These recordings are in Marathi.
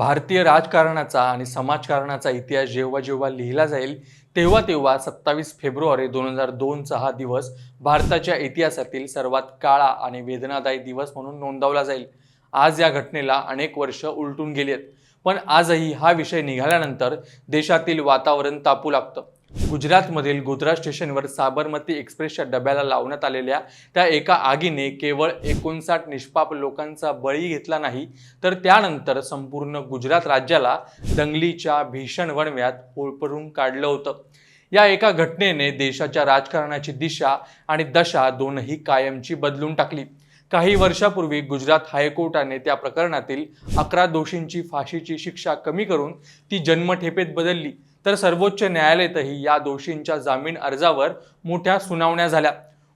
भारतीय राजकारणाचा आणि समाजकारणाचा इतिहास जेव्हा जेव्हा लिहिला जाईल तेव्हा तेव्हा 27 फेब्रुवारी 2002चा हा दिवस भारताच्या इतिहासातील सर्वात काळा आणि वेदनादायी दिवस म्हणून नोंदवला जाईल। आज या घटनेला अनेक वर्ष उलटून गेली आहेत, पण आजही हा विषय निघाल्यानंतर देशातील वातावरण तापू लागतं। गुजरातमधील गोध्रा स्टेशनवर साबरमती एक्सप्रेसच्या डब्याला लावण्यात आलेल्या त्या एका आगीने केवळ 59 निष्पाप लोकांचा बळी घेतला नाही, तर त्यानंतर संपूर्ण गुजरात राज्याला दंगलीच्या भीषण वणव्यात होरपळून काढलं होतं। या एका घटनेने देशाच्या राजकारणाची दिशा आणि दशा दोनही कायमची बदलून टाकली। काही वर्षापूर्वी गुजरात हायकोर्टाने त्या प्रकरणातील 11 दोषींची फाशीची शिक्षा कमी करून ती जन्मठेपेत बदलली, तर सर्वोच्च न्यायालयातही या दोषींच्या जामीन अर्जावर मोठ्या सुनावण्या झाल्या।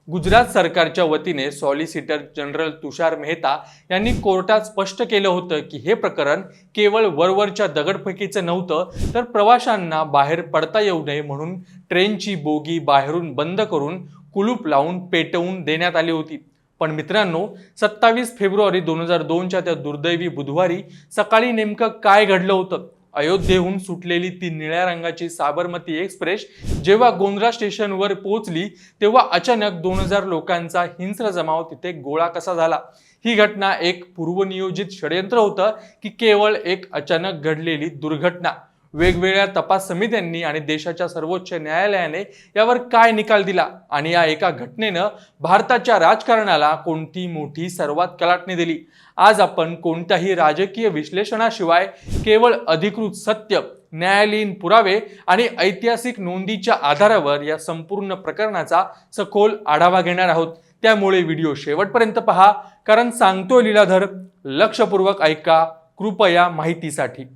गुजरात सरकारच्या वतीने सॉलिसिटर जनरल तुषार मेहता यांनी कोर्टात स्पष्ट केलं होतं की हे प्रकरण केवळ वरवरच्या दगडफेकीचं नव्हतं, तर प्रवाशांना बाहेर पडता येऊ नये म्हणून ट्रेनची बोगी बाहेरून बंद करून कुलूप लावून पेटवून देण्यात आली होती। पण मित्रांनो, 27 फेब्रुवारी 2002च्या त्या दुर्दैवी बुधवारी सकाळी नेमकं काय घडलं होतं? अयोध्येहून सुटलेली ती निळ्या रंगाची साबरमती एक्सप्रेस जेव्हा गोंद्रा स्टेशनवर पोहोचली तेव्हा अचानक 2000 लोकांचा हिंस्र जमाव तिथे गोळा कसा झाला? ही घटना एक पूर्वनियोजित षडयंत्र होतं की केवळ एक अचानक घडलेली दुर्घटना? वेगवेगळ्या तपास समित्यांनी आणि देशाच्या सर्वोच्च न्यायालयाने यावर काय निकाल दिला आणि या एका घटनेनं भारताच्या राजकारणाला कोणती मोठी सर्वात कलाटणी दिली? आज आपण कोणत्याही राजकीय विश्लेषणाशिवाय केवळ अधिकृत सत्य, न्यायालयीन पुरावे आणि ऐतिहासिक नोंदीच्या आधारावर या संपूर्ण प्रकरणाचा सखोल आढावा घेणार आहोत। त्यामुळे व्हिडिओ शेवटपर्यंत पहा, कारण सांगतोय लीलाधर, लक्षपूर्वक ऐका कृपया माहितीसाठी।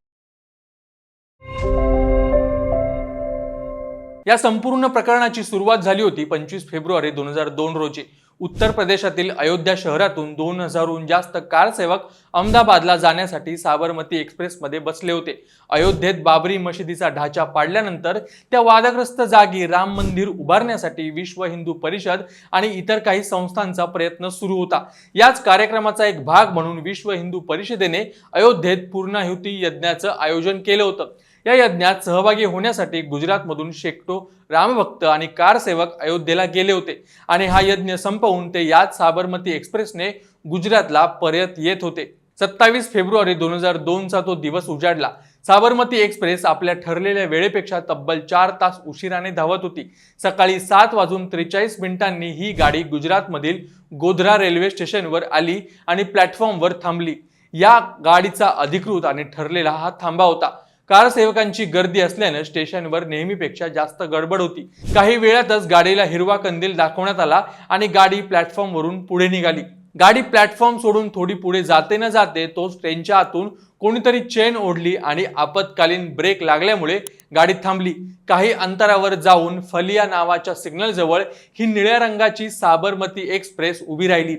या संपूर्ण प्रकरणाची सुरुवात झाली होती 25 फेब्रुवारी 2002 रोजी। उत्तर प्रदेशातील अयोध्या शहरातून 2000हून जास्त कारसेवक अहमदाबादला जाण्यासाठी साबरमती एक्सप्रेसमध्ये बसले होते। अयोध्येत बाबरी मशिदीचा ढाचा पाडल्यानंतर त्या वादग्रस्त जागी राम मंदिर उभारण्यासाठी विश्व हिंदू परिषद आणि इतर काही संस्थांचा प्रयत्न सुरू होता। याच कार्यक्रमाचा एक भाग म्हणून विश्व हिंदू परिषदेने अयोध्येत पूर्णाहुती यज्ञाचं आयोजन केलं होतं। या यज्ञात सहभागी होण्यासाठी गुजरातमधून शेकडो रामभक्त आणि कारसेवक अयोध्येला गेले होते आणि हा यज्ञ संपवून ते याच साबरमती एक्सप्रेसने गुजरातला परत येत होते। 27 फेब्रुवारी 2002चा तो दिवस उजाडला। साबरमती एक्सप्रेस आपल्या ठरलेल्या वेळेपेक्षा तब्बल 4 तास उशिराने धावत होती। सकाळी 7:43 ही गाडी गुजरातमधील गोध्रा रेल्वे स्टेशनवर आली आणि प्लॅटफॉर्मवर थांबली। या गाडीचा अधिकृत आणि ठरलेला हा थांबा होता। कारसेवकांची गर्दी असल्याने स्टेशनवर नेहमीपेक्षा जास्त गडबड होती। काही वेळातच गाडीला हिरवा कंदील दाखवण्यात आला आणि गाडी प्लॅटफॉर्मवरून पुढे निघाली। गाडी प्लॅटफॉर्म सोडून थोडी पुढे जाते न जाते तोच ट्रेनच्या आतून कोणीतरी चेन ओढली आणि आपत्कालीन ब्रेक लागल्यामुळे गाडी थांबली। काही अंतरावर जाऊन फलिया नावाच्या सिग्नल जवळ ही निळ्या रंगाची साबरमती एक्सप्रेस उभी राहिली।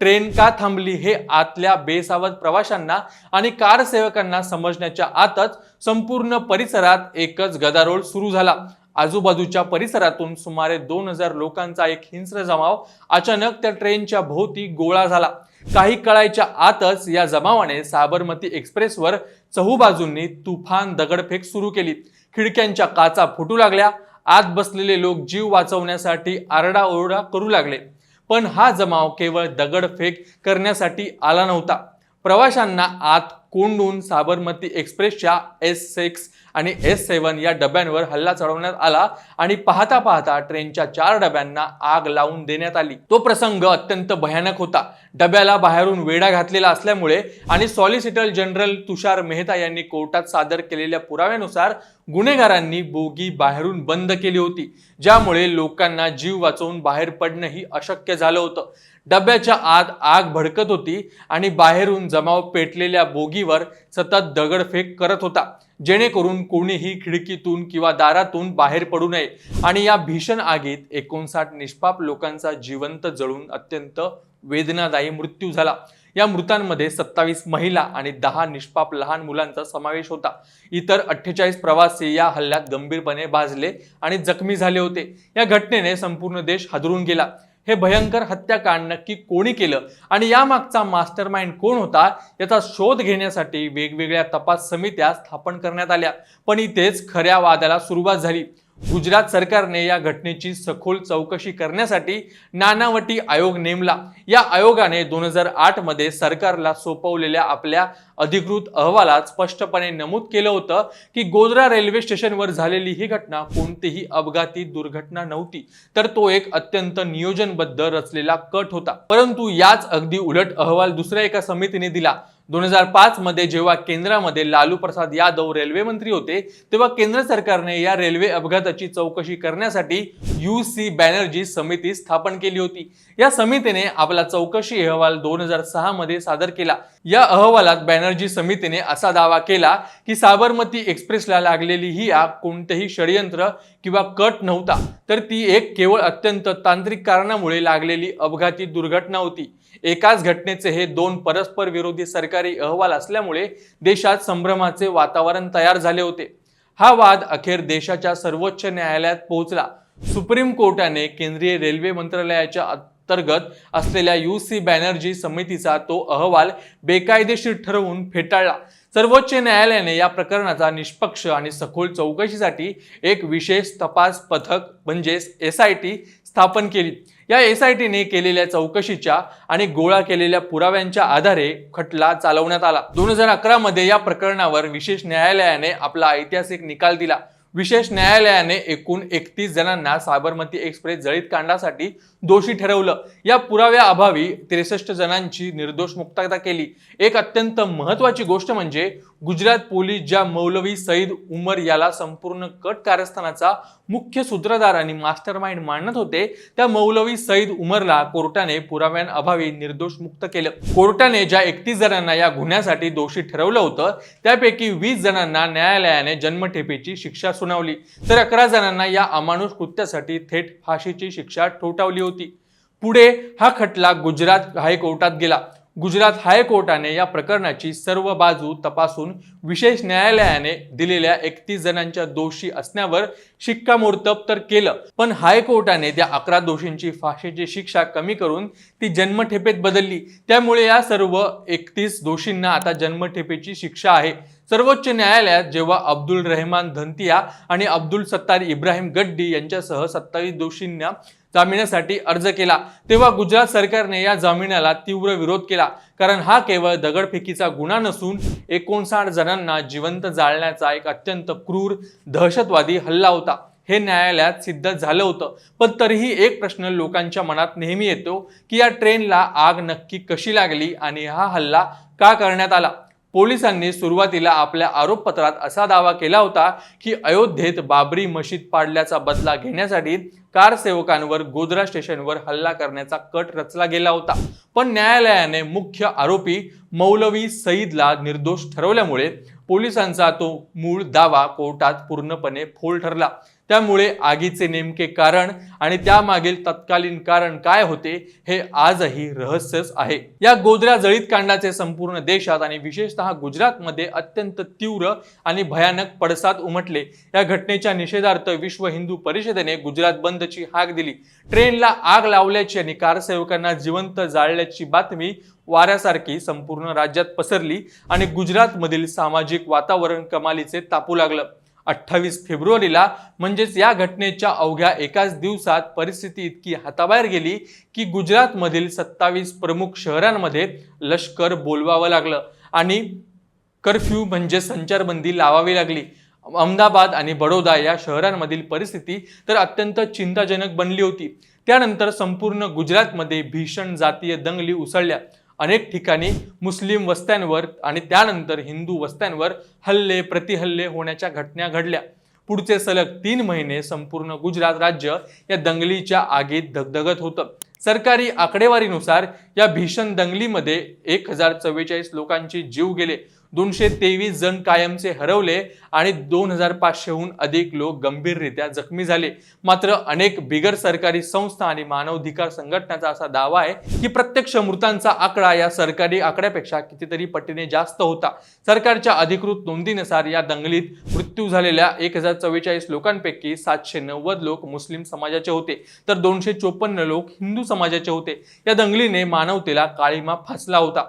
ट्रेन का थांबली हे आतल्या बेसावध प्रवाशांना आणि कारसेवकांना समजण्याच्या आतच संपूर्ण परिसरात एकच गदारोळ सुरू झाला। आजूबाजूच्या परिसरातून सुमारे 2000 लोकांचा एक हिंस्र जमाव अचानक त्या ट्रेनच्या भोवती गोळा झाला। काही कळायच्या आतच या जमावाने साबरमती एक्सप्रेसवर चहूबाजूंनी तुफान दगडफेक सुरू केली। खिडक्यांच्या काचा फुटू लागल्या। आत बसलेले लोक जीव वाचवण्यासाठी आरडाओरडा करू लागले। पण हा जमाव केवळ दगडफेक करण्यासाठी आला नव्हता। प्रवाशांना आत कोंडून साबरमती एक्सप्रेसच्या S6 आणि S7 या डब्यांवर हल्ला चढवण्यात आला आणि पाहता पाहता ट्रेनच्या 4 डब्यांना आग लावून देण्यात आली। तो प्रसंग अत्यंत भयानक होता। डब्याला बाहेरून वेढा घातलेला असल्यामुळे आणि सॉलिसिटर जनरल तुषार मेहता यांनी कोर्टात सादर केलेल्या पुराव्यानुसार गुन्हेगारांनी बोगी बाहेरून बंद केली होती, ज्यामुळे लोकांना जीव वाचवून बाहेर पडणंही अशक्य झालं होतं। डब्याच्या आत आग भडकत होती आणि बाहेरून जमाव पेटलेल्या बोगीवर सतत दगडफेक करत होता, जेणेकरून कोणीही खिडकीतून किंवा दारातून बाहेर पडू नये। आणि या भीषण आगीत 59 निष्पाप लोकांचा जिवंत जळून अत्यंत वेदनादायी मृत्यू झाला। या मृतांमध्ये 27 महिला आणि 10 निष्पाप लहान मुलांचा समावेश होता। इतर 48 प्रवासी या हल्ल्यात गंभीरपणे भाजले आणि जखमी झाले होते। या घटनेने संपूर्ण देश हादरून गेला। हे भयंकर हत्याकांड नक्की कोणी केलं आणि यामागचा मास्टरमाइंड कोण होता याचा शोध घेण्यासाठी वेगवेगळ्या तपास समित्या स्थापन करण्यात आल्या। पण इथेच खऱ्या वादाला सुरुवात झाली। गुजरात सरकारने या घटनेची सखोल चौकशी करण्यासाठी नानावटी आयोग नेमला। या आयोगाने 2008 मध्ये सरकारला सोपवलेल्या आपल्या अधिकृत अहवालात स्पष्टपणे नमूद केलं होतं की गोधरा रेल्वे स्टेशनवर झालेली ही घटना कोणतीही अपघाती दुर्घटना नव्हती, तर तो एक अत्यंत नियोजनबद्ध रचलेला कट होता। परंतु याच अगदी उलट अहवाल दुसऱ्या एका समितीने दिला। 2005 मध्ये जेव्हा केंद्रामध्ये लालू प्रसाद यादव रेल्वे मंत्री होते तेव्हा केंद्र सरकारने या रेल्वे अपघाताची चौकशी करण्यासाठी UC बॅनर्जी समिती स्थापन केली होती। या समितीने आपला चौकशी अहवाल 2006 मध्ये सादर केला। या अहवालात बॅनर्जी समितीने असा दावा केला की साबरमती एक्सप्रेसला लागलेली ही आग कोणतेही षडयंत्र किंवा कट नव्हता, तर ती एक केवळ अत्यंत तांत्रिक कारणामुळे लागलेली अपघाती दुर्घटना होती। एकाच घटनेचे हे दोन परस्पर विरोधी सरकारी अहवाल असल्यामुळे देशात संभ्रमाचे वातावरण तयार झाले होते। हा वाद अखेर देशाच्या सर्वोच्च न्यायालयात पोहोचला। सुप्रीम कोर्टाने केंद्रीय रेल्वे मंत्रालयाच्या अंतर्गत असलेल्या UC बॅनर्जी समितीचा तो अहवाल बेकायदेशीर ठरवून फेटाळला। सर्वोच्च न्यायालयाने या प्रकरणाचा निष्पक्ष आणि सखोल चौकशीसाठी एक विशेष तपास पथक म्हणजेच SIT स्थापन केली। या SITने केलेल्या चौकशीच्या आणि गोळा केलेल्या पुराव्यांच्या आधारे खटला चालवण्यात आला। 2011 मध्ये या प्रकरणावर विशेष न्यायालयाने आपला ऐतिहासिक निकाल दिला। विशेष न्यायालयाने एकूण 31 जणांना साबरमती एक्सप्रेस जळीत कांडासाठी दोषी ठरवलं। या पुराव्याअभावी 63 जणांची निर्दोष मुक्तता केली। एक अत्यंत महत्त्वाची गोष्ट म्हणजे गुजरात पोलीस ज्या मौलवी सईद उमर याला संपूर्ण कट कारस्थानाचा मुख्य सूत्रधार आणि मास्टरमाइंड मानत होते, त्या मौलवी सईद उमरला कोर्टाने पुराव्यांअभावी निर्दोष मुक्त केलं। कोर्टाने ज्या 31 जणांना या गुन्ह्यासाठी दोषी ठरवलं होतं त्यापैकी 20 जणांना न्यायालयाने जन्मठेपेची शिक्षा सुनावली, तर 11 जणांना या अमानुष कृत्यासाठी थेट फाशीची शिक्षा ठोठावली होती। पुढे हा खटला गुजरात हायकोर्टात गेला। गुजरात हायकोर्टाने या प्रकरणाची सर्व बाजू तपासून विशेष न्यायालयाने दिलेल्या 31 जणांच्या दोषी असण्यावर शिक्कामोर्तब तर केलं, पण हायकोर्टाने त्या 11 दोषींची फाशीची शिक्षा कमी करून ती जन्मठेपेत बदलली। त्यामुळे या सर्व 31 दोषींना आता जन्मठेपेची शिक्षा आहे। सर्वोच्च न्यायालयात जेव्हा अब्दुल रहमान धंतिया आणि अब्दुल सत्तार इब्राहिम गड्डी यांच्यासह 27 दोषींना जामिनासाठी अर्ज केला तेव्हा गुजरात सरकारने या जामिनाला तीव्र विरोध केला, कारण हा केवळ दगडफेकीचा गुन्हा नसून 59 जणांना जिवंत जाळण्याचा एक अत्यंत क्रूर दहशतवादी हल्ला होता। हे न्यायालयात सिद्ध झालं होतं, पण तरीही एक प्रश्न लोकांच्या मनात नेहमी येतो की या ट्रेनला आग नक्की कशी लागली आणि हा हल्ला का करण्यात आला। पोलिसांनी सुरुवातीला आपल्या आरोपपत्रात असा दावा केला होता की अयोध्येत बाबरी मशीद पाडल्याचा बदला घेण्यासाठी कारसेवकांवर गोधरा स्टेशनवर हल्ला करण्याचा कट रचला गेला होता, पण न्यायालयाने मुख्य आरोपी मौलवी सईदला निर्दोष ठरवल्यामुळे पोलिसांचा तो मूळ दावा कोर्टात पूर्णपणे फोल ठरला। त्यामुळे आगीचे नेमके कारण आणि त्यामागील तत्कालीन कारण काय होते हे आजही रहस्यच आहे। या गोधरा जळीत कांडाचे संपूर्ण देशात आणि विशेषतः गुजरातमध्ये अत्यंत तीव्र आणि भयानक पडसाद उमटले। या घटनेच्या निषेधार्थ विश्व हिंदू परिषदेने गुजरात बंदची हाक दिली। ट्रेनला आग लावल्याची आणि कारसेवकांना जिवंत जाळल्याची बातमी वाऱ्यासारखी संपूर्ण राज्यात पसरली आणि गुजरातमधील सामाजिक वातावरण कमालीचे तापू लागलं। 28 फेब्रुवारीला म्हणजेच या घटनेच्या अवघ्या एकाच दिवसात परिस्थिती इतकी हाताबाहेर गेली की गुजरातमधील 27 प्रमुख शहरांमध्ये लष्कर बोलवावं लागलं आणि कर्फ्यू म्हणजे संचारबंदी लावावी लागली। अहमदाबाद आणि बडोदा या शहरांमधील परिस्थिती तर अत्यंत चिंताजनक बनली होती। त्यानंतर संपूर्ण गुजरातमध्ये भीषण जातीय दंगली उसळल्या। अनेक ठिकाणी मुस्लिम वस्त्यांवर आणि त्यानंतर हिंदू वस्त्यांवर हल्ले प्रतिहल्ले होण्याच्या घटना घडल्या। पुढचे सलग 3 महिने संपूर्ण गुजरात राज्य या दंगलीच्या आगीत धगधगत होतं। सरकारी आकडेवारीनुसार या भीषण दंगलीमध्ये 1044 लोकांचे जीव गेले, 223 जण कायमचे हरवले आणि 2500हून अधिक लोक गंभीररित्या जखमी झाले। मात्र अनेक बिगर सरकारी संस्था आणि मानवाधिकार संघटनांचा असा दावा आहे की प्रत्यक्ष मृतांचा आकडा या सरकारी आकड्यापेक्षा कितीतरी पटीने जास्त होता। सरकारच्या अधिकृत नोंदीनुसार या दंगलीत मृत्यू झालेल्या 1044 लोकांपैकी 790 लोक मुस्लिम समाजाचे होते, तर 254 लोक हिंदू समाजाचे होते। या दंगलीने मानवतेला काळिमा फासला होता।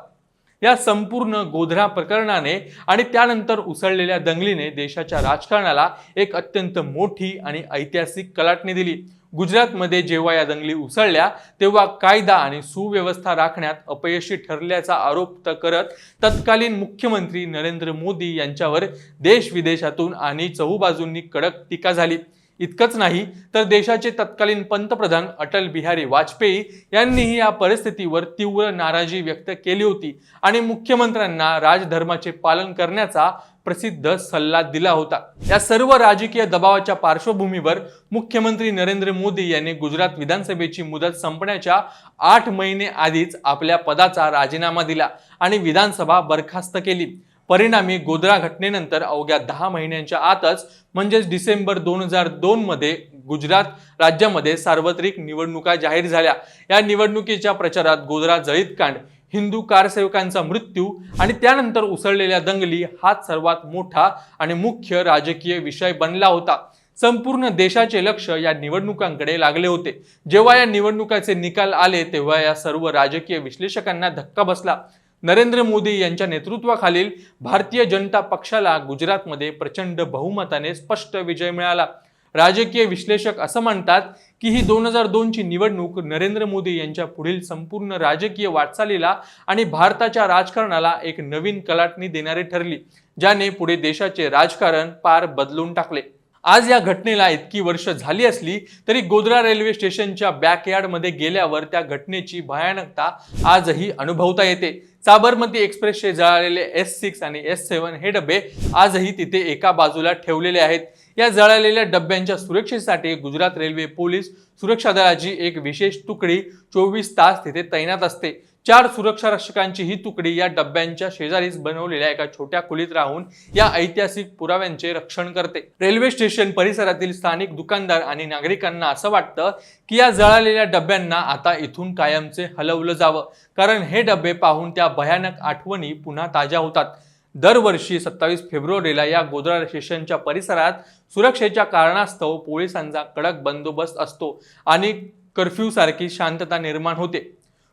या संपूर्ण गोधरा प्रकरणाने आणि त्यानंतर उसळलेल्या दंगलीने देशाच्या राजकारणाला एक अत्यंत मोठी आणि ऐतिहासिक कलाटणी दिली। गुजरातमध्ये जेव्हा या दंगली उसळल्या तेव्हा कायदा आणि सुव्यवस्था राखण्यात अपयशी ठरल्याचा आरोप करत तत्कालीन मुख्यमंत्री नरेंद्र मोदी यांच्यावर देश विदेशातून आणि चहूबाजूंनी कडक टीका झाली। इतकंच नाही तर देशाचे तत्कालीन पंतप्रधान अटल बिहारी वाजपेयी यांनीही या परिस्थितीवर तीव्र नाराजी व्यक्त केली होती आणि मुख्यमंत्र्यांना राजधर्माचे पालन करण्याचा प्रसिद्ध सल्ला दिला होता। या सर्व राजकीय दबावाच्या पार्श्वभूमीवर मुख्यमंत्री नरेंद्र मोदी यांनी गुजरात विधानसभेची मुदत संपण्याच्या 8 महिने आधीच आपल्या पदाचा राजीनामा दिला आणि विधानसभा बरखास्त केली। परिणामी गोधरा घटनेनंतर अवघ्या 10 महिन्यांच्या आतच म्हणजेच डिसेंबर 2002 मध्ये गुजरात राज्यामध्ये सार्वत्रिक निवडणुका जाहीर झाल्या। या निवडणुकीच्या प्रचारात गोधरा जळीत कांड, हिंदू कारसेवकांचा मृत्यू आणि त्यानंतर उसळलेल्या दंगली हाच सर्वात मोठा आणि मुख्य राजकीय विषय बनला होता। संपूर्ण देशाचे लक्ष या निवडणुकांकडे लागले होते। जेव्हा या निवडणुकाचे निकाल आले तेव्हा या सर्व राजकीय विश्लेषकांना धक्का बसला। नरेंद्र मोदी यांच्या नेतृत्वाखालील भारतीय जनता पक्षाला गुजरातमध्ये प्रचंड बहुमताने स्पष्ट विजय मिळाला। राजकीय विश्लेषक असं म्हणतात की ही 2002 ची निवडणूक नरेंद्र मोदी यांच्या पुढील संपूर्ण राजकीय वाटचालीला आणि भारताच्या राजकारणाला एक नवीन कलाटणी देणारी ठरली, ज्याने पुढे देशाचे राजकारण पार बदलून टाकले। आज या घटनेला इतकी वर्ष झाली असली तरी गोधरा रेल्वे स्टेशनच्या बॅकयार्डमध्ये गेल्यावर त्या घटनेची भयानकता आजही अनुभवता येते। साबरमती एक्सप्रेसचे जळालेले S6 आणि S7 हे डबे आजही तिथे एका बाजूला ठेवलेले आहेत। या जळालेल्या डब्यांच्या सुरक्षेसाठी गुजरात रेल्वे पोलीस सुरक्षा दलाची एक विशेष तुकडी 24 तास तिथे तैनात असते। 4 सुरक्षा रक्षकांची ही तुकडी या डब्यांच्या शेजारीच बनवलेल्या एका छोट्या खोलीत राहून या ऐतिहासिक पुराव्यांचे रक्षण करते। रेल्वे स्टेशन परिसरातील स्थानिक दुकानदार आणि नागरिकांना असं वाटतं की या जळालेल्या डब्यांना आता इथून कायमचे हलवलं जावं, कारण हे डबे पाहून त्या भयानक आठवणी पुन्हा ताज्या होतात। दरवर्षी 27 फेब्रुवारीला या गोधरा स्टेशनच्या परिसरात सुरक्षेच्या कारणास्तव पोलिसांचा कडक बंदोबस्त असतो आणि कर्फ्यू सारखी शांतता निर्माण होते।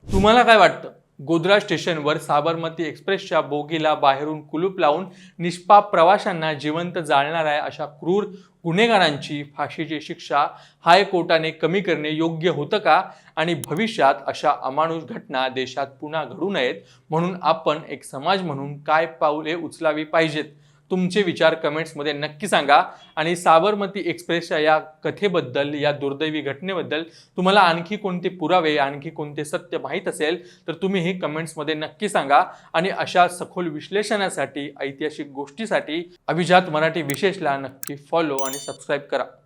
तुम्हाला काय वाटतं? गोधरा स्टेशनवर साबरमती एक्सप्रेसच्या बोगीला बाहेरून कुलूप लावून निष्पाप प्रवाशांना जिवंत जाळणाऱ्या अशा क्रूर गुन्हेगारांची फाशीची शिक्षा हायकोर्टाने कमी करणे योग्य होतं का? आणि भविष्यात अशा अमानुष घटना देशात पुन्हा घडू नयेत म्हणून आपण एक समाज म्हणून काय पाऊले उचलावी पाहिजेत? तुमचे विचार कमेंट्समध्ये नक्की सांगा आणि साबरमती एक्सप्रेसच्या या कथेबद्दल, या दुर्दैवी घटनेबद्दल तुम्हाला आणखी कोणते पुरावे, आणखी कोणते सत्य माहीत असेल तर तुम्ही हे कमेंट्समध्ये नक्की सांगा। आणि अशा सखोल विश्लेषणासाठी, ऐतिहासिक गोष्टीसाठी अभिजात मराठी विशेषला नक्की फॉलो आणि सबस्क्राईब करा।